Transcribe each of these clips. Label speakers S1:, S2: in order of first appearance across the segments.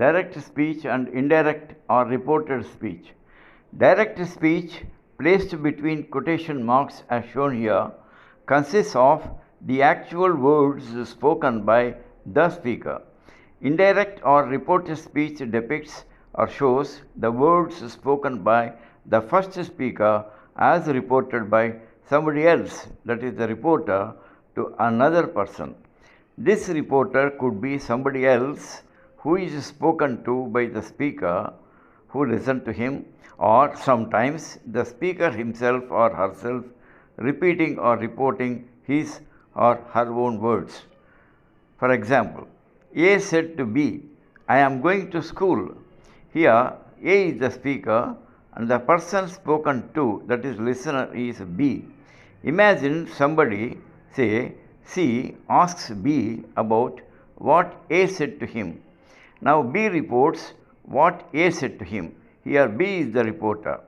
S1: direct speech and indirect or reported speech. Direct speech, placed between quotation marks as shown here, consists of the actual words spoken by the speaker. Indirect or reported speech depicts or shows the words spoken by the first speaker as reported by somebody else, that is the reporter, to another person. This reporter could be somebody else who is spoken to by the speaker who listened to him, or sometimes the speaker himself or herself repeating or reporting his or her own words. For example, A said to B, I am going to school. Here, A is the speaker and the person spoken to, that is listener, is B. Imagine somebody, say, C asks B about what A said to him. Now B reports what A said to him. Here B is the reporter.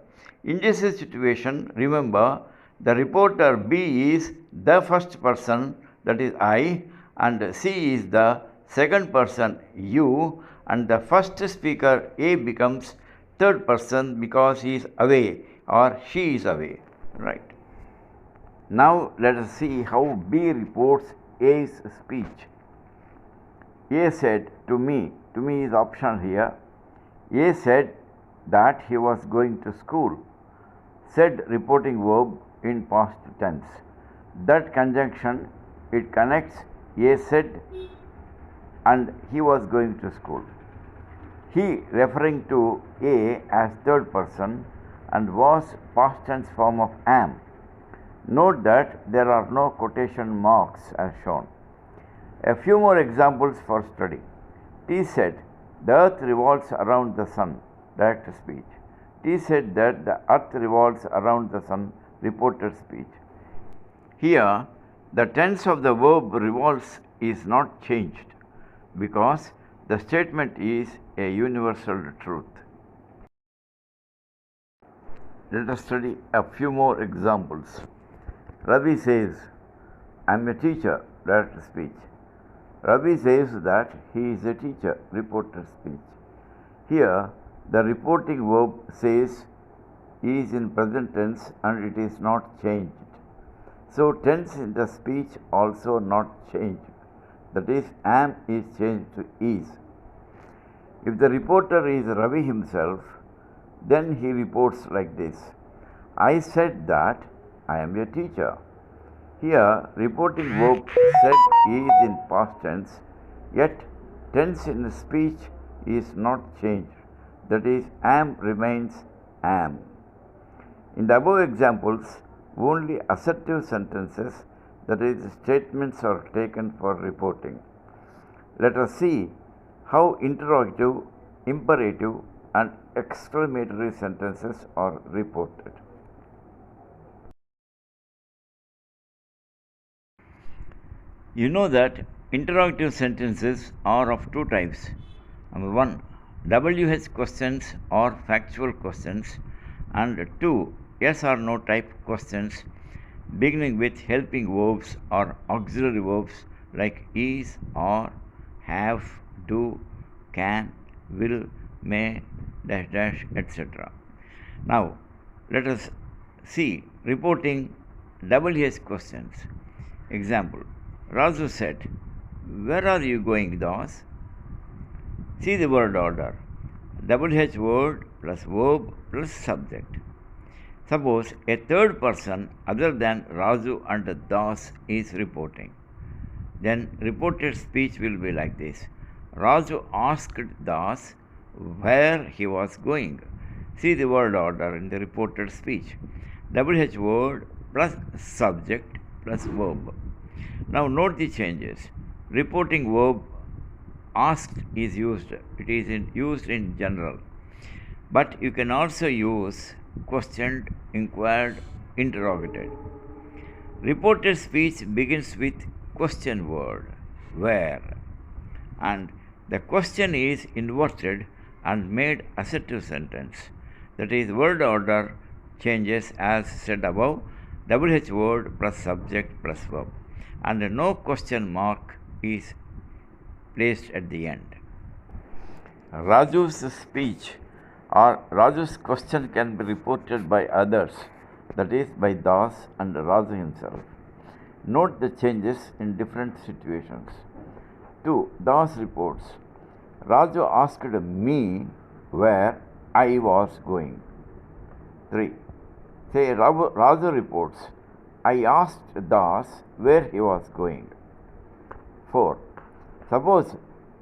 S1: In this situation, remember, the reporter B is the first person, that is I, and C is the second person, you, and the first speaker A becomes third person because he is away or she is away. Right. Now let us see how B reports A's speech. A said to me is optional here. A said that he was going to school. Said reporting verb in past tense. That conjunction, it connects A said and he was going to school. He referring to A as third person and was past tense form of am. Note that there are no quotation marks as shown. A few more examples for study. T said, the earth revolves around the sun, direct speech. T said that the earth revolves around the sun, reported speech. Here, the tense of the verb revolves is not changed because the statement is a universal truth. Let us study a few more examples. Ravi says, I am a teacher, direct speech. Ravi says that he is a teacher, reported speech. Here, the reporting verb says is in present tense and it is not changed. So, tense in the speech also not changed. That is, am is changed to is. If the reporter is Ravi himself, then he reports like this. I said that I am a teacher. Here, reporting verb said is in past tense, yet tense in the speech is not changed. That is, am remains am. In the above examples, only assertive sentences, that is, statements, are taken for reporting. Let us see how interrogative, imperative, and exclamatory sentences are reported. You know that interrogative sentences are of two types. Number one, WH questions or factual questions, and two, yes or no type questions beginning with helping verbs or auxiliary verbs like is, or, have, do, can, will, may, dash dash, etc. Now, let us see reporting WH questions. Example, Raju said, where are you going, Das? See the word order. WH word plus verb plus subject. Suppose a third person other than Raju and Das is reporting. Then reported speech will be like this. Raju asked Das where he was going. See the word order in the reported speech. WH word plus subject plus verb. Now note the changes. Reporting verb asked is used. It is used in general. But you can also use questioned, inquired, interrogated. Reported speech begins with question word, where, and the question is inverted and made assertive sentence. That is, word order changes as said above, WH word plus subject plus verb, and no question mark is placed at the end. Raju's speech or Raju's question can be reported by others, that is, by Das and Raju himself. Note the changes in different situations. 2. Das reports Raju asked me where I was going. 3. Say Raju reports I asked Das where he was going. 4. Suppose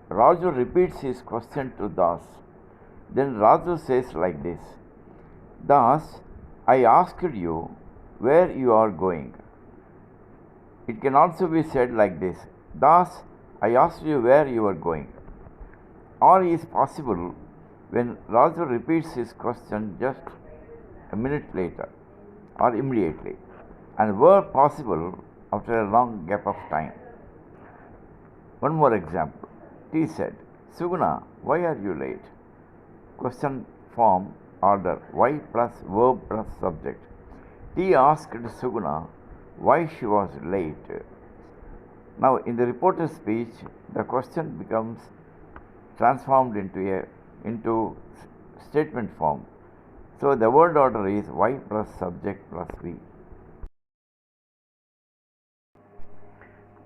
S1: Raju repeats his question to Das. Then Raju says like this: Das, I asked you where you are going. It can also be said like this: Das, I asked you where you are going. Or is possible when Raju repeats his question just a minute later or immediately, and were possible after a long gap of time. One more example. T said, Suguna, why are you late? Question form order why plus verb plus subject. T asked Suguna why she was late. Now, in the reporter's speech, the question becomes transformed into statement form. So, the word order is Y plus subject plus V.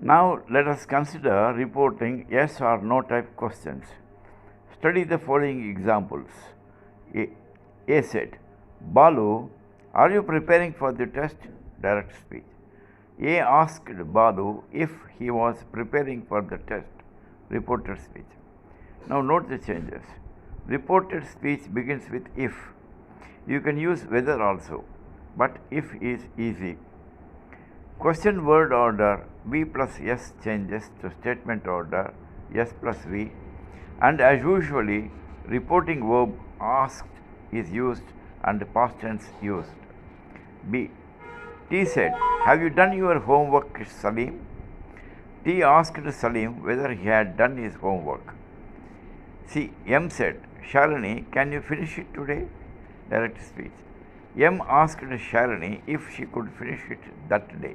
S1: Now, let us consider reporting yes or no type questions. Study the following examples. A said, Balu, are you preparing for the test? Direct speech. A asked Balu if he was preparing for the test. Reported speech. Now note the changes. Reported speech begins with if. You can use whether also, but if is easy. Question word order V plus S changes to statement order S plus V, and as usually, reporting verb asked is used and past tense used. B. T said, have you done your homework, Salim? T asked Salim whether he had done his homework. C. M said, Shalini, can you finish it today? Direct speech. M asked Shalini if she could finish it that day.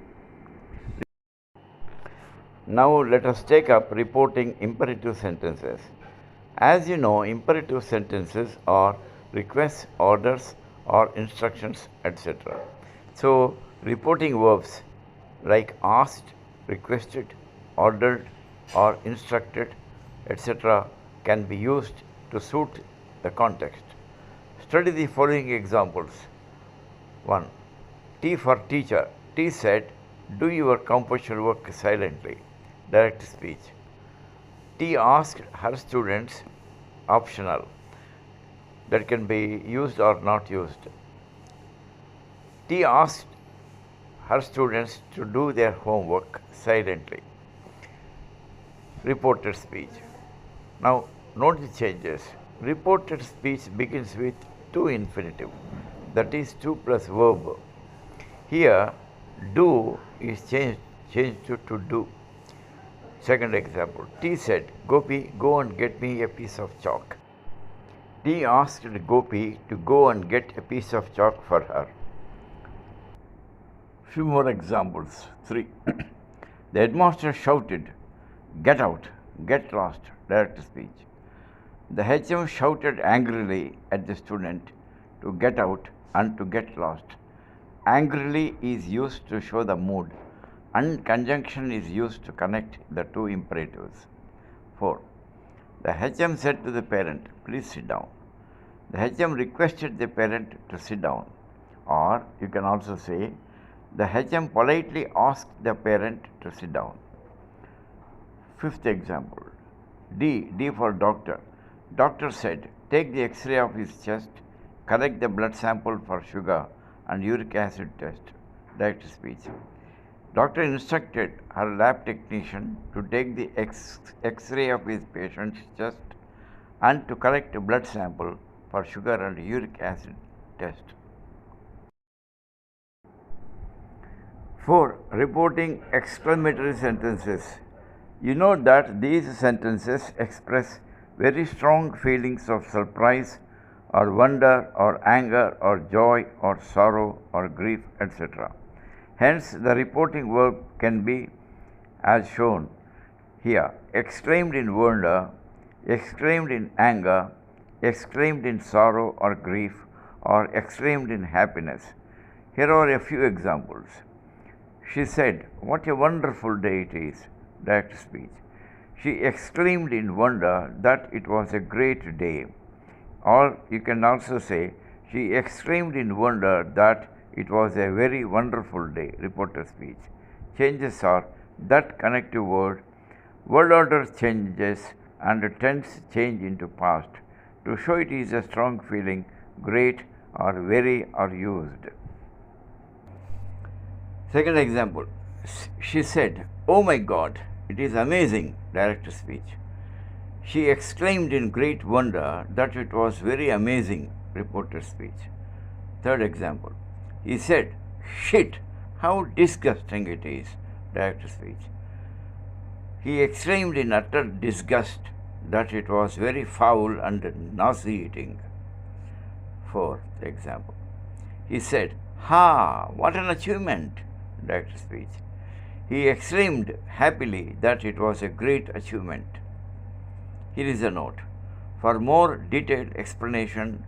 S1: Now let us take up reporting imperative sentences. As you know, imperative sentences are requests, orders, or instructions, etc. So, reporting verbs like asked, requested, ordered, or instructed, etc., can be used to suit the context. Study the following examples. 1. T for teacher. T said, do your composition work silently. Direct speech. T asked her students, optional, that can be used or not used. T asked her students to do their homework silently. Reported speech. Now note the changes. Reported speech begins with to infinitive, that is to plus verb. Here, do is changed to do. Second example, T said, Gopi, go and get me a piece of chalk. T asked Gopi to go and get a piece of chalk for her. Few more examples. 3. The headmaster shouted, get out, get lost, direct speech. The HM shouted angrily at the student to get out and to get lost. Angrily is used to show the mood, and conjunction is used to connect the two imperatives. 4. The HM said to the parent, please sit down. The HM requested the parent to sit down. Or you can also say, the HM politely asked the parent to sit down. Fifth example. D for doctor. Doctor said, take the X-ray of his chest, collect the blood sample for sugar and uric acid test. Direct speech. Doctor instructed her lab technician to take the X-ray of his patient's chest and to collect a blood sample for sugar and uric acid test. 4. Reporting exclamatory sentences. You know that these sentences express very strong feelings of surprise or wonder or anger or joy or sorrow or grief, etc. Hence, the reporting verb can be as shown here, exclaimed in wonder, exclaimed in anger, exclaimed in sorrow or grief, or exclaimed in happiness. Here are a few examples. She said, "What a wonderful day it is," direct speech. She exclaimed in wonder that it was a great day. Or you can also say, she exclaimed in wonder that it was a very wonderful day, reporter speech. Changes are that connective word, word order changes, and tense change into past to show it is a strong feeling, great or very are used. Second example, she said, "Oh my God, it is amazing," direct speech. She exclaimed in great wonder that it was very amazing, reporter speech. Third example, he said, "Shit, how disgusting it is," direct speech. He exclaimed in utter disgust that it was very foul and nauseating. Fourth example, he said, "Ha, what an achievement," direct speech. He exclaimed happily that it was a great achievement. Here is a note. For more detailed explanation,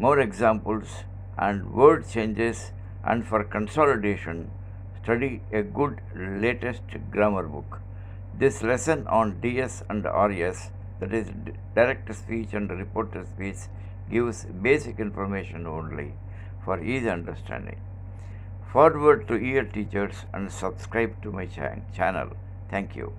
S1: more examples, and word changes, and for consolidation, study a good latest grammar book. This lesson on DS and RS, that is direct speech and reporter speech, gives basic information only for easy understanding. Forward to ear teachers and subscribe to my channel. Thank you.